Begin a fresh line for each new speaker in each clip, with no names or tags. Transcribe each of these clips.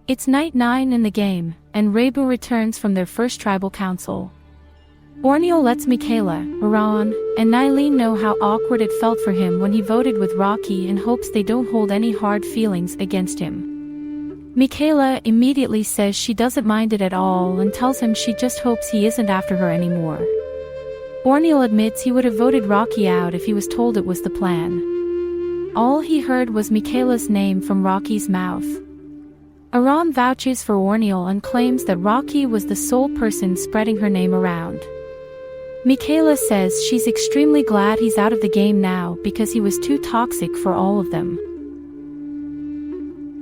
It's night 9 in the game, and Raibu returns from their first tribal council. Orniel lets Michaela, Iran, and Nylene know how awkward it felt for him when he voted with Rocky and hopes they don't hold any hard feelings against him. Michaela immediately says she doesn't mind it at all and tells him she just hopes he isn't after her anymore. Orniel admits he would have voted Rocky out if he was told it was the plan. All he heard was Michaela's name from Rocky's mouth. Iran vouches for Orniel and claims that Rocky was the sole person spreading her name around. Michaela says she's extremely glad he's out of the game now because he was too toxic for all of them.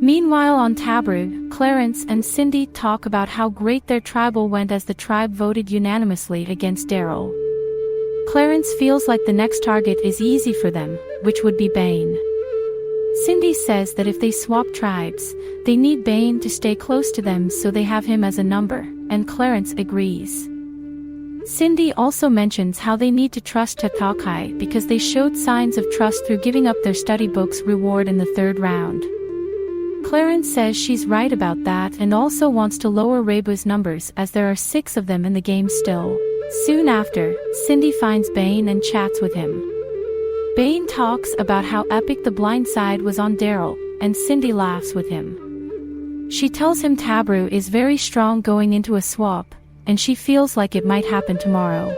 Meanwhile on Tabru, Clarence and Cindy talk about how great their tribal went as the tribe voted unanimously against Daryl. Clarence feels like the next target is easy for them, which would be Bane. Cindy says that if they swap tribes, they need Bane to stay close to them so they have him as a number, and Clarence agrees. Cindy also mentions how they need to trust Tatakai because they showed signs of trust through giving up their study books reward in the 3rd round. Clarence says she's right about that and also wants to lower Raibu's numbers as there are 6 of them in the game still. Soon after, Cindy finds Bane and chats with him. Bane talks about how epic the blind side was on Daryl, and Cindy laughs with him. She tells him Tabru is very strong going into a swap, and she feels like it might happen tomorrow.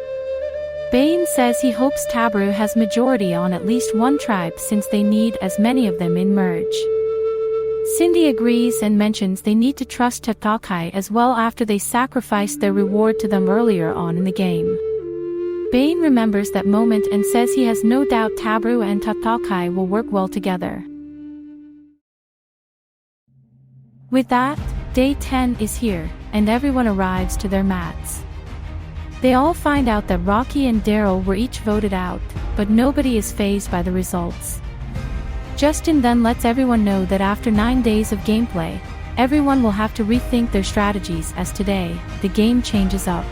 Bane says he hopes Tabru has majority on at least one tribe since they need as many of them in merge. Cindy agrees and mentions they need to trust Tatakai as well after they sacrificed their reward to them earlier on in the game. Bane remembers that moment and says he has no doubt Tabru and Tatakai will work well together. With that, day 10 is here, and everyone arrives to their mats. They all find out that Rocky and Daryl were each voted out, but nobody is fazed by the results. Justin then lets everyone know that after 9 days of gameplay, everyone will have to rethink their strategies as today, the game changes up.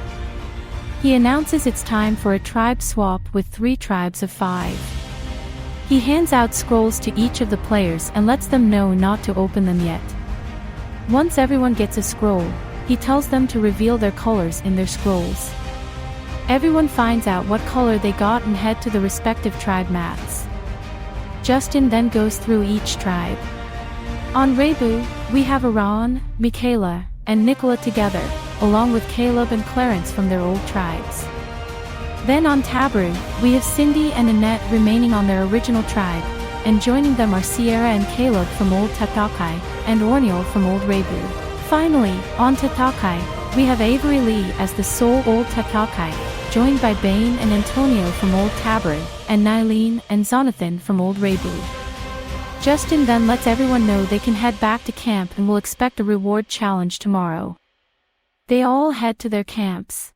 He announces it's time for a tribe swap with 3 tribes of 5. He hands out scrolls to each of the players and lets them know not to open them yet. Once everyone gets a scroll, he tells them to reveal their colors in their scrolls. Everyone finds out what color they got and head to the respective tribe mats. Justin then goes through each tribe. On Raibu, we have Iran, Michaela, and Nicola together, along with Caleb and Clarence from their old tribes. Then on Tabru, we have Cindy and Annette remaining on their original tribe, and joining them are Sierra and Caleb from old Tatakai, and Orniel from old Raibu. Finally, on Tatakai, we have Avery Lee as the sole old Tatakai, joined by Bane and Antonio from old Tabru, and Nylene and Zonathan from old Raibu. Justin then lets everyone know they can head back to camp and will expect a reward challenge tomorrow. They all head to their camps.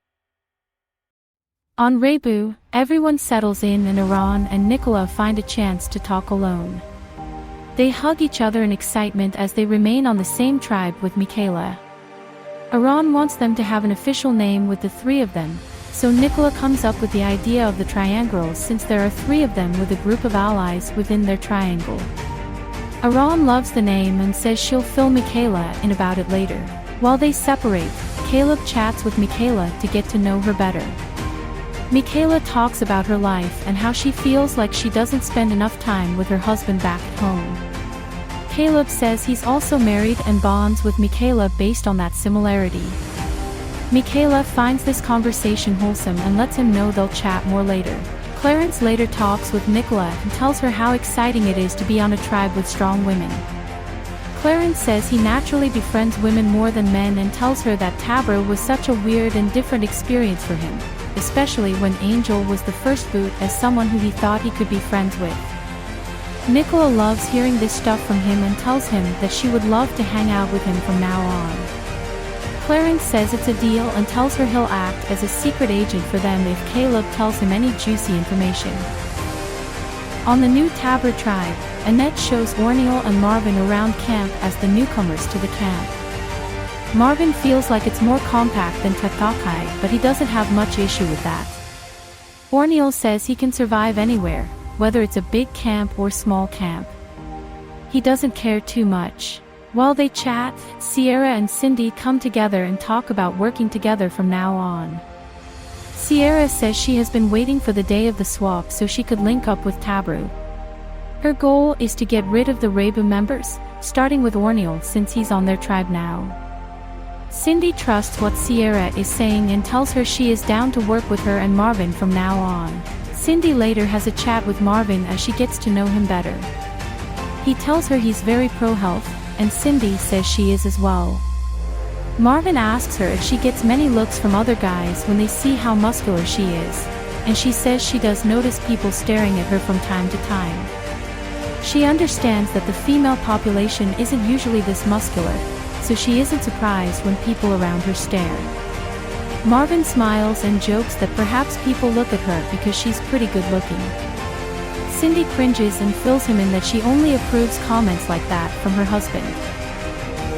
On Raibu, everyone settles in and Iran and Nicola find a chance to talk alone. They hug each other in excitement as they remain on the same tribe with Michaela. Iran wants them to have an official name with the 3 of them, so Nicola comes up with the idea of the triangle since there are 3 of them with a group of allies within their triangle. Iran loves the name and says she'll fill Michaela in about it later. While they separate, Caleb chats with Michaela to get to know her better. Michaela talks about her life and how she feels like she doesn't spend enough time with her husband back at home. Caleb says he's also married and bonds with Michaela based on that similarity. Michaela finds this conversation wholesome and lets him know they'll chat more later. Clarence later talks with Nicola and tells her how exciting it is to be on a tribe with strong women. Clarence says he naturally befriends women more than men and tells her that Tabru was such a weird and different experience for him, especially when Angel was the first boot as someone who he thought he could be friends with. Nicola loves hearing this stuff from him and tells him that she would love to hang out with him from now on. Clarence says it's a deal and tells her he'll act as a secret agent for them if Caleb tells him any juicy information. On the new Tabru tribe, Annette shows Orniel and Marvin around camp as the newcomers to the camp. Marvin feels like it's more compact than Tatakai, but he doesn't have much issue with that. Orniel says he can survive anywhere, whether it's a big camp or small camp. He doesn't care too much. While they chat, Sierra and Cindy come together and talk about working together from now on. Sierra says she has been waiting for the day of the swap so she could link up with Tabru. Her goal is to get rid of the Raibu members, starting with Orneal since he's on their tribe now. Cindy trusts what Sierra is saying and tells her she is down to work with her and Marvin from now on. Cindy later has a chat with Marvin as she gets to know him better. He tells her he's very pro-health, and Cindy says she is as well. Marvin asks her if she gets many looks from other guys when they see how muscular she is, and she says she does notice people staring at her from time to time. She understands that the female population isn't usually this muscular, so she isn't surprised when people around her stare. Marvin smiles and jokes that perhaps people look at her because she's pretty good looking. Cindy cringes and fills him in that she only approves comments like that from her husband.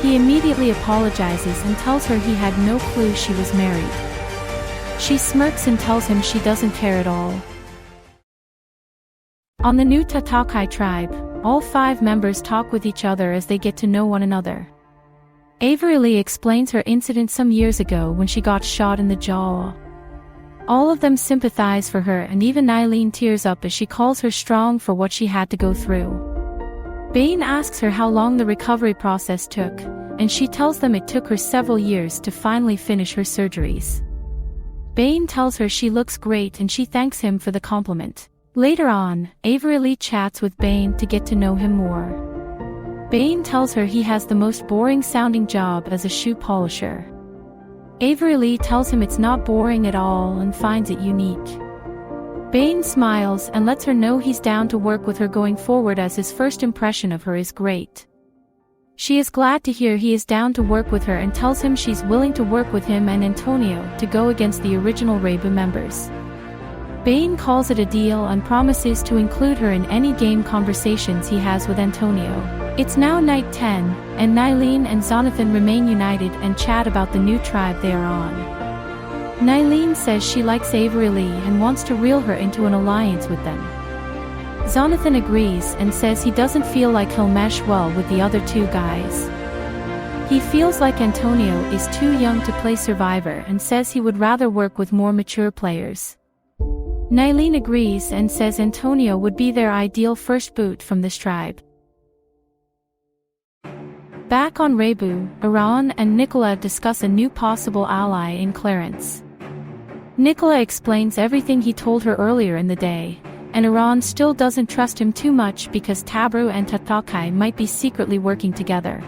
He immediately apologizes and tells her he had no clue she was married. She smirks and tells him she doesn't care at all. On the new Tatakai tribe, all 5 members talk with each other as they get to know one another. Avery Lee explains her incident some years ago when she got shot in the jaw. All of them sympathize for her, and even Eileen tears up as she calls her strong for what she had to go through. Bane asks her how long the recovery process took, and she tells them it took her several years to finally finish her surgeries. Bane tells her she looks great and she thanks him for the compliment. Later on, Avery Lee chats with Bane to get to know him more. Bane tells her he has the most boring-sounding job as a shoe polisher. Avery Lee tells him it's not boring at all and finds it unique. Bane smiles and lets her know he's down to work with her going forward as his first impression of her is great. She is glad to hear he is down to work with her and tells him she's willing to work with him and Antonio to go against the original Raibu members. Bane calls it a deal and promises to include her in any game conversations he has with Antonio. It's now night 10, and Nylene and Zonathan remain united and chat about the new tribe they are on. Nylene says she likes Avery Lee and wants to reel her into an alliance with them. Zonathan agrees and says he doesn't feel like he'll mesh well with the other 2 guys. He feels like Antonio is too young to play Survivor and says he would rather work with more mature players. Nylene agrees and says Antonio would be their ideal first boot from this tribe. Back on Raibu, Iran and Nicola discuss a new possible ally in Clarence. Nicola explains everything he told her earlier in the day, and Iran still doesn't trust him too much because Tabru and Tatakai might be secretly working together.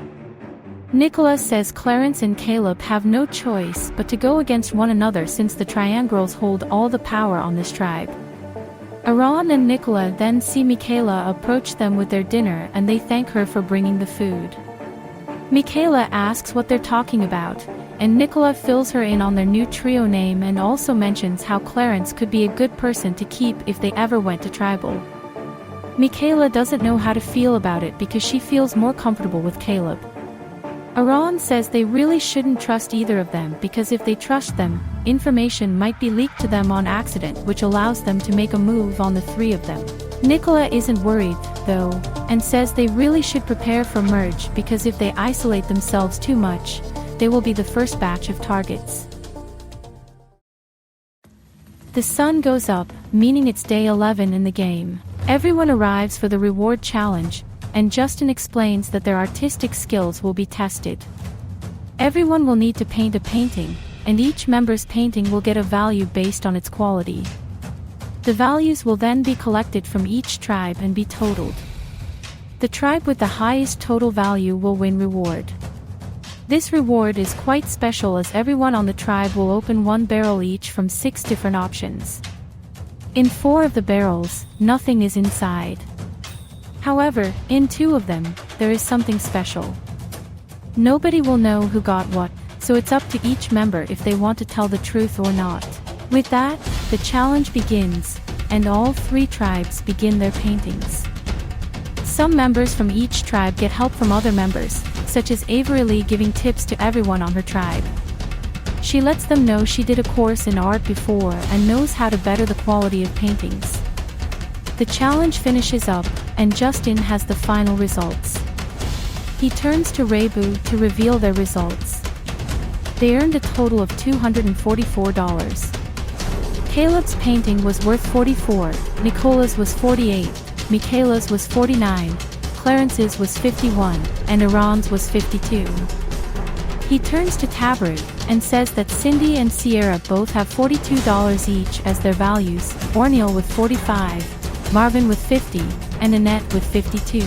Nicola says Clarence and Caleb have no choice but to go against one another since the Triangles hold all the power on this tribe. Iran and Nicola then see Michaela approach them with their dinner and they thank her for bringing the food. Michaela asks what they're talking about, and Nicola fills her in on their new trio name and also mentions how Clarence could be a good person to keep if they ever went to tribal. Michaela doesn't know how to feel about it because she feels more comfortable with Caleb. Iran says they really shouldn't trust either of them because if they trust them, information might be leaked to them on accident, which allows them to make a move on the 3 of them. Nicola isn't worried, though, and says they really should prepare for merge because if they isolate themselves too much, they will be the first batch of targets. The sun goes up, meaning it's day 11 in the game. Everyone arrives for the reward challenge, and Justin explains that their artistic skills will be tested. Everyone will need to paint a painting, and each member's painting will get a value based on its quality. The values will then be collected from each tribe and be totaled. The tribe with the highest total value will win reward. This reward is quite special as everyone on the tribe will open 1 barrel each from 6 different options. In 4 of the barrels, nothing is inside. However, in 2 of them, there is something special. Nobody will know who got what, so it's up to each member if they want to tell the truth or not. With that, the challenge begins, and all 3 tribes begin their paintings. Some members from each tribe get help from other members, such as Avery Lee giving tips to everyone on her tribe. She lets them know she did a course in art before and knows how to better the quality of paintings. The challenge finishes up, and Justin has the final results. He turns to Raibu to reveal their results. They earned a total of $244. Caleb's painting was worth $44, Nicola's was $48, Michaela's was $49, Clarence's was $51, and Iran's was $52. He turns to Tabru and says that Cindy and Sierra both have $42 each as their values, Orneal with $45, Marvin with $50, and Annette with $52.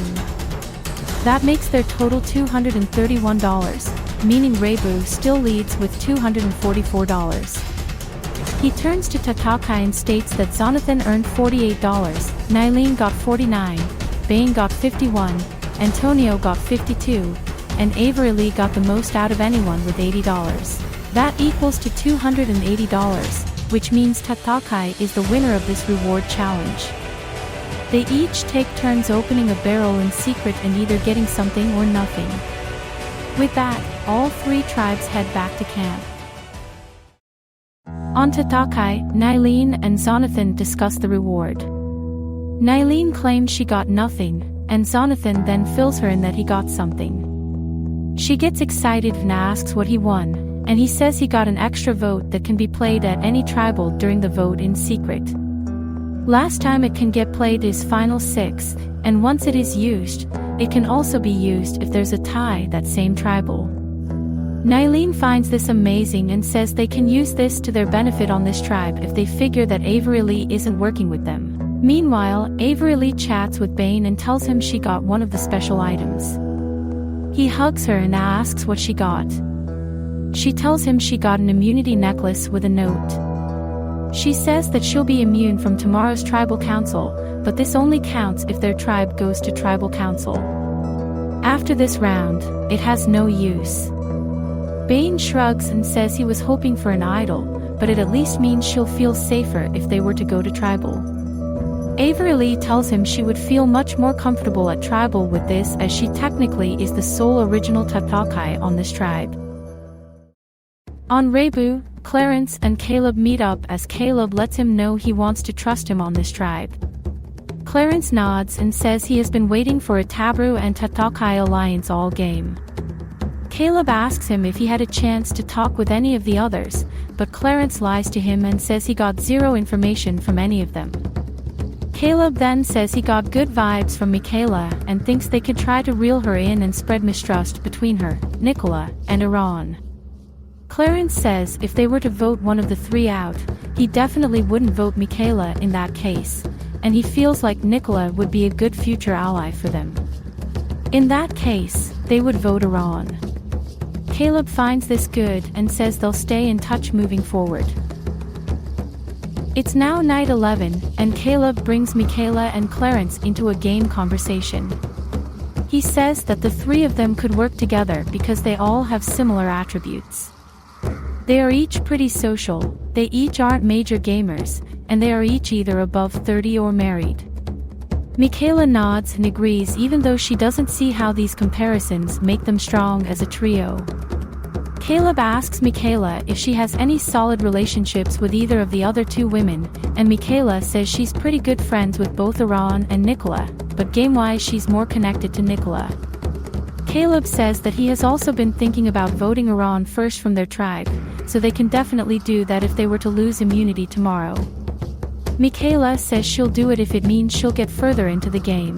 That makes their total $231, meaning Raibu still leads with $244. He turns to Tatakai and states that Zonathan earned $48, Nylene got $49, Bane got $51, Antonio got $52, and Avery Lee got the most out of anyone with $80. That equals to $280, which means Tatakai is the winner of this reward challenge. They each take turns opening a barrel in secret and either getting something or nothing. With that, all three tribes head back to camp. On Tatakai, Nylene and Zonathan discuss the reward. Nylene claims she got nothing, and Zonathan then fills her in that he got something. She gets excited and asks what he won, and he says he got an extra vote that can be played at any tribal during the vote in secret. Last time it can get played is Final 6, and once it is used, it can also be used if there's a tie that same tribal. Nylene finds this amazing and says they can use this to their benefit on this tribe if they figure that Avery Lee isn't working with them. Meanwhile, Avery Lee chats with Bane and tells him she got one of the special items. He hugs her and asks what she got. She tells him she got an immunity necklace with a note. She says that she'll be immune from tomorrow's tribal council, but this only counts if their tribe goes to tribal council. After this round, it has no use. Bane shrugs and says he was hoping for an idol, but it at least means she'll feel safer if they were to go to tribal. Avery Lee tells him she would feel much more comfortable at tribal with this as she technically is the sole original Tatakai on this tribe. On Raibu, Clarence and Caleb meet up as Caleb lets him know he wants to trust him on this tribe. Clarence nods and says he has been waiting for a Tabru and Tatakai alliance all game. Caleb asks him if he had a chance to talk with any of the others, but Clarence lies to him and says he got zero information from any of them. Caleb then says he got good vibes from Michaela and thinks they could try to reel her in and spread mistrust between her, Nicola, and Iran. Clarence says if they were to vote one of the three out, he definitely wouldn't vote Michaela in that case, and he feels like Nicola would be a good future ally for them. In that case, they would vote Iran. Caleb finds this good and says they'll stay in touch moving forward. It's now night 11, and Caleb brings Michaela and Clarence into a game conversation. He says that the three of them could work together because they all have similar attributes. They are each pretty social, they each aren't major gamers, and they are each either above 30 or married. Michaela nods and agrees even though she doesn't see how these comparisons make them strong as a trio. Caleb asks Michaela if she has any solid relationships with either of the other two women, and Michaela says she's pretty good friends with both Iran and Nicola, but game-wise she's more connected to Nicola. Caleb says that he has also been thinking about voting Iran first from their tribe, so they can definitely do that if they were to lose immunity tomorrow. Michaela says she'll do it if it means she'll get further into the game.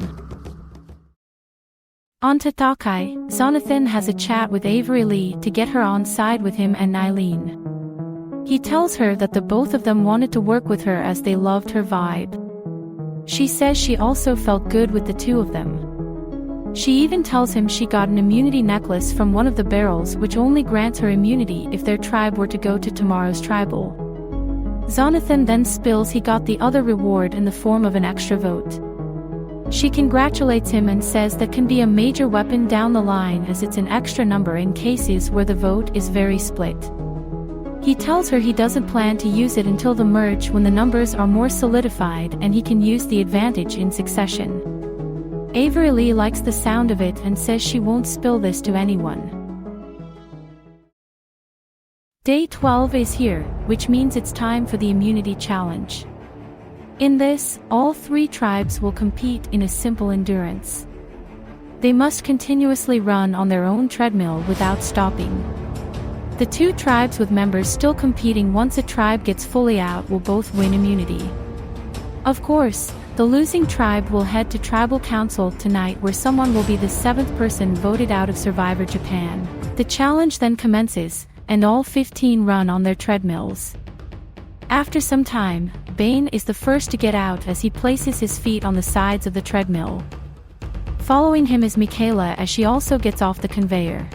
On Tatakai, Zonathan has a chat with Avery Lee to get her on side with him and Nylene. He tells her that the both of them wanted to work with her as they loved her vibe. She says she also felt good with the two of them. She even tells him she got an immunity necklace from one of the barrels which only grants her immunity if their tribe were to go to tomorrow's tribal. Zonathan then spills he got the other reward in the form of an extra vote. She congratulates him and says that can be a major weapon down the line as it's an extra number in cases where the vote is very split. He tells her he doesn't plan to use it until the merge when the numbers are more solidified and he can use the advantage in succession. Avery Lee likes the sound of it and says she won't spill this to anyone. Day 12 is here, which means it's time for the immunity challenge. In this, all three tribes will compete in a simple endurance. They must continuously run on their own treadmill without stopping. The two tribes with members still competing, once a tribe gets fully out, will both win immunity. Of course, the losing tribe will head to Tribal Council tonight, where someone will be the 7th person voted out of Survivor Japan. The challenge then commences, and all 15 run on their treadmills. After some time, Bane is the first to get out as he places his feet on the sides of the treadmill. Following him is Michaela, as she also gets off the conveyor.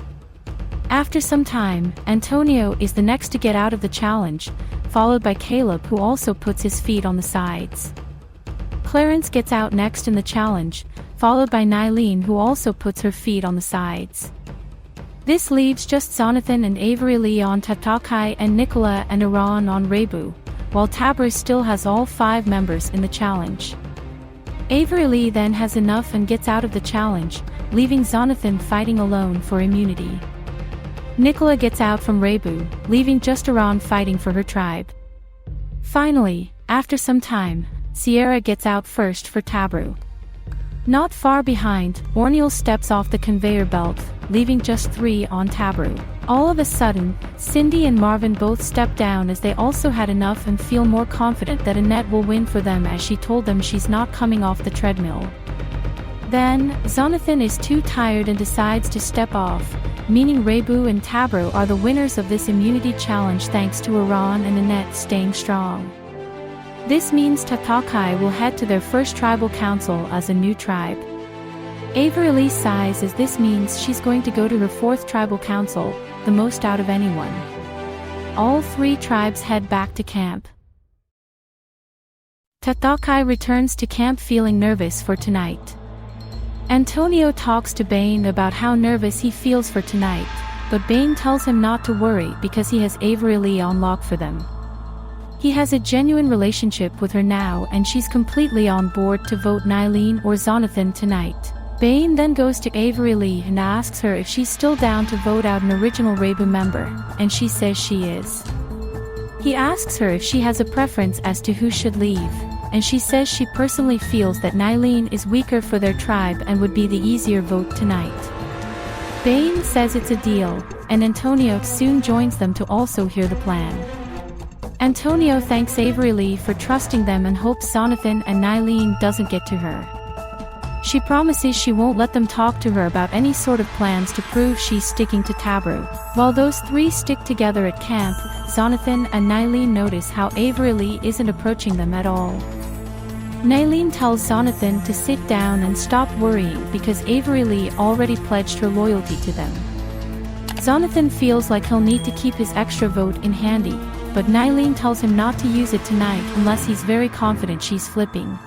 After some time, Antonio is the next to get out of the challenge, followed by Caleb, who also puts his feet on the sides. Clarence gets out next in the challenge, followed by Nylene, who also puts her feet on the sides. This leaves just Jonathan and Avery Lee on Tatakai and Nicola and Iran on Raibu, while Tabra still has all 5 members in the challenge. Avery Lee then has enough and gets out of the challenge, leaving Jonathan fighting alone for immunity. Nicola gets out from Raibu, leaving just Iran fighting for her tribe. Finally, after some time, Sierra gets out first for Tabru. Not far behind, Orneal steps off the conveyor belt, leaving just 3 on Tabru. All of a sudden, Cindy and Marvin both step down as they also had enough and feel more confident that Annette will win for them, as she told them she's not coming off the treadmill. Then, Jonathan is too tired and decides to step off, meaning Raibu and Tabru are the winners of this immunity challenge thanks to Iran and Annette staying strong. This means Tatakai will head to their first tribal council as a new tribe. Avery Lee sighs, as this means she's going to go to her 4th tribal council, the most out of anyone. All 3 tribes head back to camp. Tatakai returns to camp feeling nervous for tonight. Antonio talks to Bane about how nervous he feels for tonight, but Bane tells him not to worry because he has Avery Lee on lock for them. He has a genuine relationship with her now, and she's completely on board to vote Nylene or Jonathan tonight. Bane then goes to Avery Lee and asks her if she's still down to vote out an original Raibu member, and she says she is. He asks her if she has a preference as to who should leave, and she says she personally feels that Nylene is weaker for their tribe and would be the easier vote tonight. Bane says it's a deal, and Antonio soon joins them to also hear the plan. Antonio thanks Avery Lee for trusting them and hopes Jonathan and Nylene doesn't get to her. She promises she won't let them talk to her about any sort of plans to prove she's sticking to Tabru. While those 3 stick together at camp, Jonathan and Nylene notice how Avery Lee isn't approaching them at all. Nylene tells Jonathan to sit down and stop worrying because Avery Lee already pledged her loyalty to them. Jonathan feels like he'll need to keep his extra vote in handy, but Nylene tells him not to use it tonight unless he's very confident she's flipping.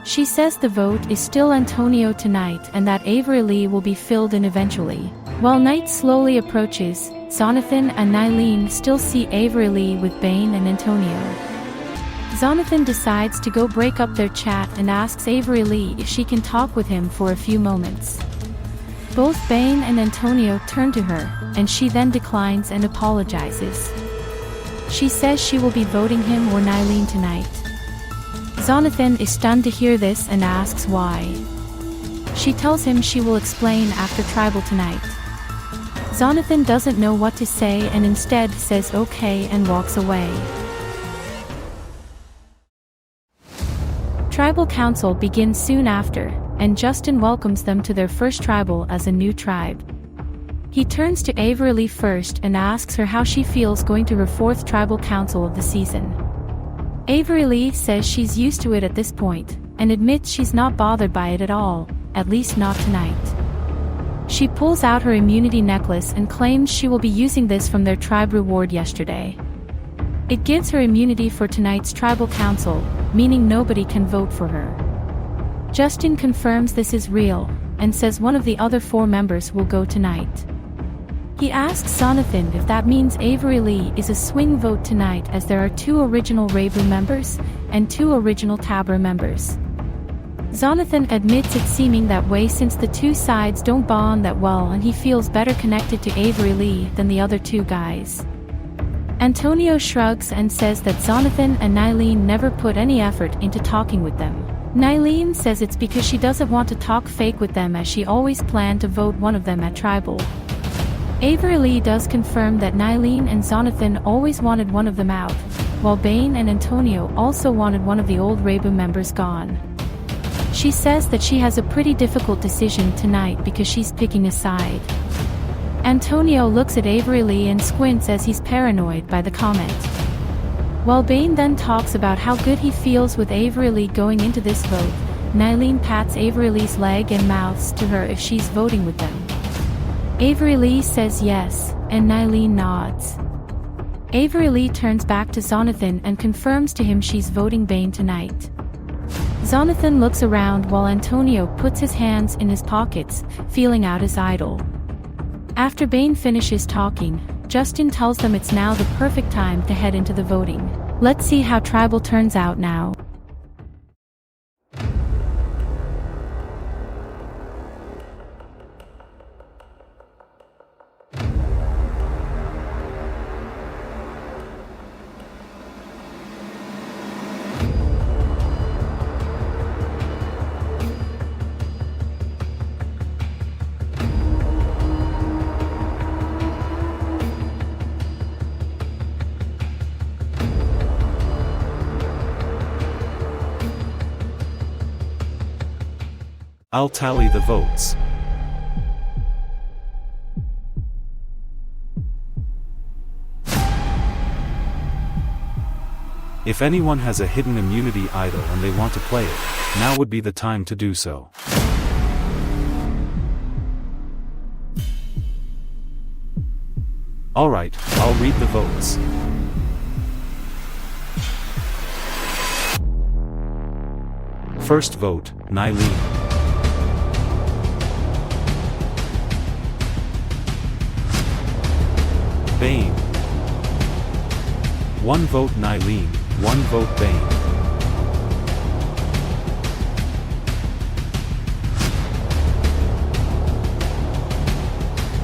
She says the vote is still Antonio tonight and that Avery Lee will be filled in eventually. While night slowly approaches, Jonathan and Nylene still see Avery Lee with Bane and Antonio. Jonathan decides to go break up their chat and asks Avery Lee if she can talk with him for a few moments. Both Bane and Antonio turn to her, and she then declines and apologizes. She says she will be voting him or Nylene tonight. Jonathan is stunned to hear this and asks why. She tells him she will explain after tribal tonight. Jonathan doesn't know what to say and instead says okay and walks away. Tribal council begins soon after, and Justin welcomes them to their first tribal as a new tribe. He turns to Avery Lee first and asks her how she feels going to her 4th tribal council of the season. Avery Lee says she's used to it at this point, and admits she's not bothered by it at all, at least not tonight. She pulls out her immunity necklace and claims she will be using this from their tribe reward yesterday. It gives her immunity for tonight's tribal council, meaning nobody can vote for her. Justin confirms this is real, and says one of the other 4 members will go tonight. He asks Jonathan if that means Avery Lee is a swing vote tonight, as there are 2 original Raibu members, and 2 original Tabra members. Jonathan admits it's seeming that way since the 2 sides don't bond that well, and he feels better connected to Avery Lee than the other 2 guys. Antonio shrugs and says that Jonathan and Nylene never put any effort into talking with them. Nylene says it's because she doesn't want to talk fake with them, as she always planned to vote one of them at Tribal. Avery Lee does confirm that Nylene and Jonathan always wanted one of them out, while Bane and Antonio also wanted one of the old Raibu members gone. She says that she has a pretty difficult decision tonight because she's picking a side. Antonio looks at Avery Lee and squints as he's paranoid by the comment. While Bane then talks about how good he feels with Avery Lee going into this vote, Nylene pats Avery Lee's leg and mouths to her if she's voting with them. Avery Lee says yes, and Nylene nods. Avery Lee turns back to Jonathan and confirms to him she's voting Bane tonight. Jonathan looks around while Antonio puts his hands in his pockets, feeling out his idol. After Bane finishes talking, Justin tells them it's now the perfect time to head into the voting. Let's see how Tribal turns out now.
I'll tally the votes. If anyone has a hidden immunity idol and they want to play it, now would be the time to do so. Alright, I'll read the votes. First vote, Nylene. Bane. 1 vote Nylene, 1 vote Bane.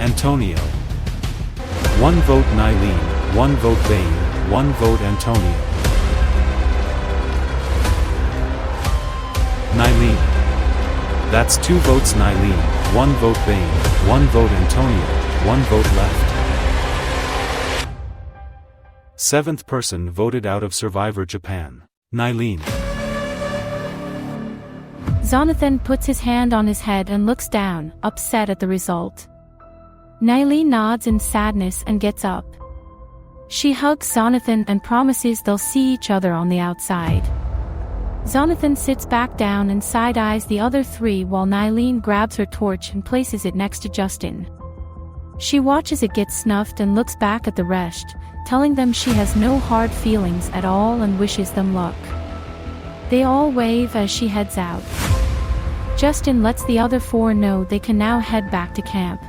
Antonio. 1 vote Nylene, 1 vote Bane, 1 vote Antonio. Nylene. That's 2 votes Nylene, 1 vote Bane, 1 vote Antonio, 1 vote left. 7th person voted out of Survivor Japan. Nylene.
Jonathan puts his hand on his head and looks down, upset at the result. Nylene nods in sadness and gets up. She hugs Jonathan and promises they'll see each other on the outside. Jonathan sits back down and side-eyes the other 3 while Nylene grabs her torch and places it next to Justin. She watches it get snuffed and looks back at the rest, telling them she has no hard feelings at all and wishes them luck. They all wave as she heads out. Justin lets the other 4 know they can now head back to camp.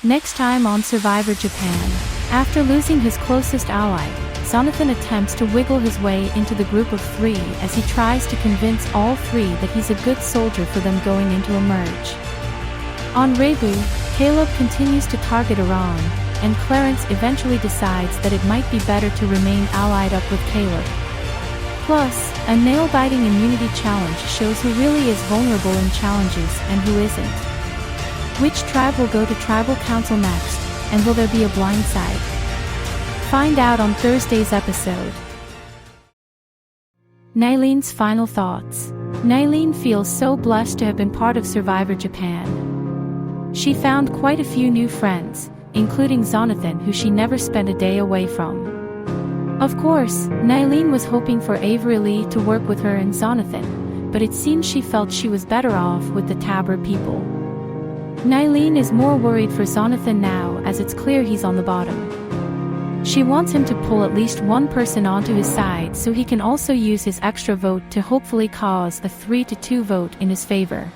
Next time on Survivor Japan, after losing his closest ally, Jonathan attempts to wiggle his way into the group of 3 as he tries to convince all 3 that he's a good soldier for them going into a merge. On Raibu, Caleb continues to target Iran, and Clarence eventually decides that it might be better to remain allied up with Caleb. Plus, a nail-biting immunity challenge shows who really is vulnerable in challenges and who isn't. Which tribe will go to Tribal Council next, and will there be a blind side? Find out on Thursday's episode. Nylene's final thoughts. Nylene feels so blessed to have been part of Survivor Japan. She found quite a few new friends, including Jonathan, who she never spent a day away from. Of course, Nylene was hoping for Avery Lee to work with her and Jonathan, but it seems she felt she was better off with the Tabor people. Nylene is more worried for Jonathan now, as it's clear he's on the bottom. She wants him to pull at least one person onto his side so he can also use his extra vote to hopefully cause a 3-2 vote in his favor.